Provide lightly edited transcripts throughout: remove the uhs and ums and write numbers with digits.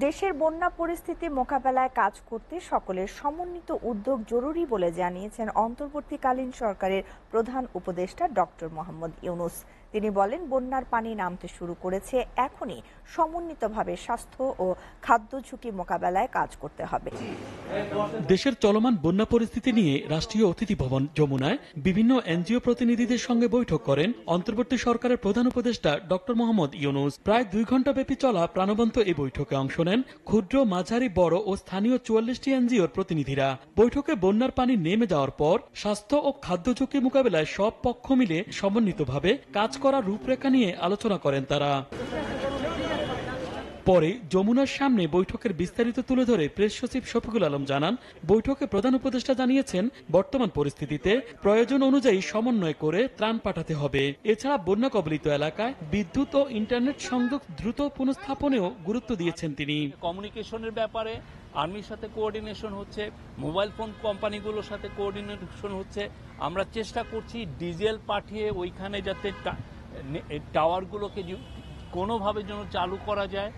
দেশের বন্যা পরিস্থিতি মোকাবেলায় কাজ করতে সকলের সমন্বিত উদ্যোগ জরুরি বলে জানিয়েছেন অন্তর্বর্তীকালীন সরকারের প্রধান উপদেষ্টা ডক্টর মোহাম্মদ ইউনূস। তিনি বলেন, বন্যার পানি নামতে শুরু করেছে, এখনই সমন্বিতভাবে স্বাস্থ্য ও খাদ্য ঝুঁকি মোকাবেলায় কাজ করতে হবে। দেশের চলমান বন্যা পরিস্থিতি নিয়ে রাষ্ট্রীয় অতিথি ভবন যমুনায় বিভিন্ন এনজিও প্রতিনিধিদের সঙ্গে বৈঠক করেন অন্তর্বর্তী সরকারের প্রধান উপদেষ্টা ডক্টর মোহাম্মদ ইউনূস। প্রায় 2 ঘন্টা ব্যাপী চলা প্রাণবন্ত এই বৈঠকে অংশ নেন ক্ষুদ্র, মাঝারি, বড় ও স্থানীয় 44টি এনজিওর প্রতিনিধিরা। বৈঠকে বন্যার পানি নেমে যাওয়ার পর স্বাস্থ্য ও খাদ্য ঝুঁকি মোকাবেলায় সব পক্ষ মিলে সমন্বিতভাবে কাজ করার রূপরেখা নিয়ে আলোচনা করেন তারা। পরে যমুনার সামনে বৈঠকের বিস্তারিত তুলে ধরে প্রেস সচিব শফিকুল আলম জানান, বৈঠকে প্রধান উপদেষ্টা জানিয়েছেন, বর্তমান পরিস্থিতিতে প্রয়োজন অনুযায়ী সমন্বয় করে ত্রাণ পাঠাতে হবে। এছাড়া বন্যা কবলিত এলাকায় বিদ্যুৎ ও ইন্টারনেট সংযোগ দ্রুত পুনঃস্থাপনেও গুরুত্ব দিয়েছেন তিনি। কমিউনিকেশনের ব্যাপারে আর্মির সাথে কোঅর্ডিনেশন হচ্ছে, মোবাইল ফোন কোম্পানিগুলোর সাথে কোঅর্ডিনেশন হচ্ছে। আমরা চেষ্টা করছি ডিজেল পাঠিয়ে ওইখানে যাতে টাওয়ারগুলোকে কোনোভাবে যেন চালু করা যায়,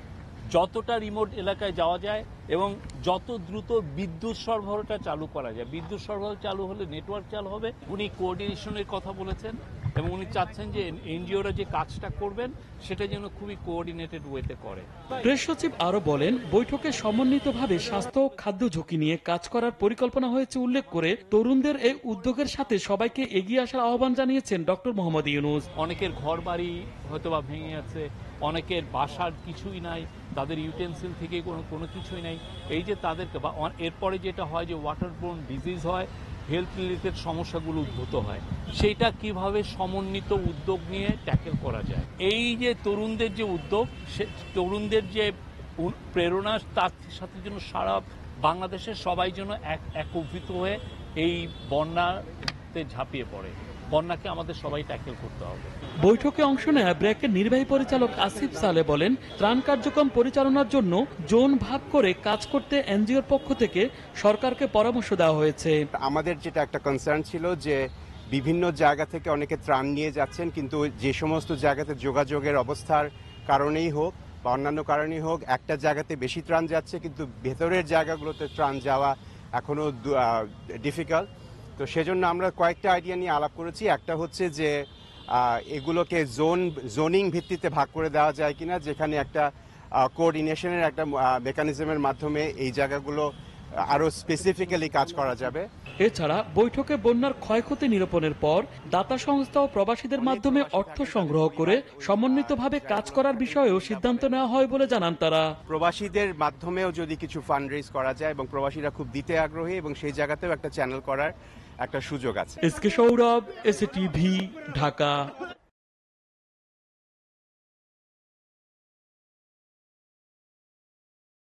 যতটা রিমোট এলাকায় যাওয়া যায় এবং যত দ্রুত বিদ্যুৎ সরবরাহটা চালু করা যায়। বিদ্যুৎ সরবরাহ চালু হলে নেটওয়ার্ক চালু হবে। উনি কোঅর্ডিনেশনের কথা বলেছেন এবং উনি চাচ্ছেন যে এনজিওরা যে কাজটা করবেন সেটা যেন খুবই কোঅর্ডিনেটেড ওয়েতে করে। প্রেস সচিব আরো বলেন, বৈঠকে সমন্বিতভাবে স্বাস্থ্য ও খাদ্য ঝুঁকি নিয়ে কাজ করার পরিকল্পনা হয়েছে উল্লেখ করে তরুণদের এই উদ্যোগের সাথে সবাইকে এগিয়ে আসার আহ্বান জানিয়েছেন ডক্টর মোহাম্মদ ইউনূস। অনেকের ঘর বাড়ি হয়তোবা ভেঙে আছে, অনেকের বাসার কিছুই নাই, তাদের ইউটেন্সিল থেকে কোনো কিছুই নাই। এই যে তাদেরকে বা এরপরে যেটা হয় যে ওয়াটারবোর্ন ডিজিজ হয়, হেলথ রিলেটেড সমস্যাগুলো উদ্ভূত হয়, সেইটা কিভাবে সমন্বিত উদ্যোগ নিয়ে ট্যাকেল করা যায়। এই যে তরুণদের যে উদ্যোগ, সে তরুণদের যে প্রেরণা, তার সাথে যেন সারা বাংলাদেশের সবাই যেন একত্রিত হয়ে এই বন্যাতে ঝাঁপিয়ে পড়ে। বন্যাকে আমাদের সবাই ট্যাকেল করতে হবে। বৈঠকে অংশ নেয়া ব্র্যাকের নির্বাহী পরিচালক আসিফ সালে বলেন, ত্রাণ কার্যক্রম পরিচালনার জন্য জোন ভাগ করে কাজ করতে এনজিওর পক্ষ থেকে সরকারকে পরামর্শ দেওয়া হয়েছে। আমাদের যেটা একটা কনসার্ন ছিল যে বিভিন্ন জায়গা থেকে অনেকে ত্রাণ নিয়ে যাচ্ছেন, কিন্তু যে সমস্ত জায়গাতে যোগাযোগের অবস্থার কারণেই হোক বা অন্যান্য কারণেই হোক, একটা জায়গাতে বেশি ত্রাণ যাচ্ছে কিন্তু ভেতরের জায়গাগুলোতে ত্রাণ যাওয়া এখনো ডিফিকাল্ট। তো সেজন্য আমরা কয়েকটা আইডিয়া নিয়ে আলাপ করেছি। একটা হচ্ছে যে এগুলোকে জোনিং ভিত্তিতে ভাগ করে দেওয়া যায় কিনা, যেখানে একটা কোঅর্ডিনেশনের একটা মেকানিজমের মাধ্যমে এই জায়গাগুলো আরো স্পেসিফিক্যালি কাজ করা যাবে। এছাড়া বৈঠকে বন্যার ক্ষয়ক্ষতি নিরূপণের পর দাতা সংস্থা ও প্রবাসীদের মাধ্যমে অর্থ সংগ্রহ করে সমন্বিতভাবে কাজ করার বিষয়েও সিদ্ধান্ত নেওয়া হয় বলে জানান তারা। প্রবাসীদের মাধ্যমেও যদি কিছু ফান্ড রেজ করা যায় এবং প্রবাসীরা খুব দিতে আগ্রহী, এবং সেই জায়গাতেও একটা চ্যানেল করার একটা সুযোগ আছে। SK Sourav, SATV, Dhaka.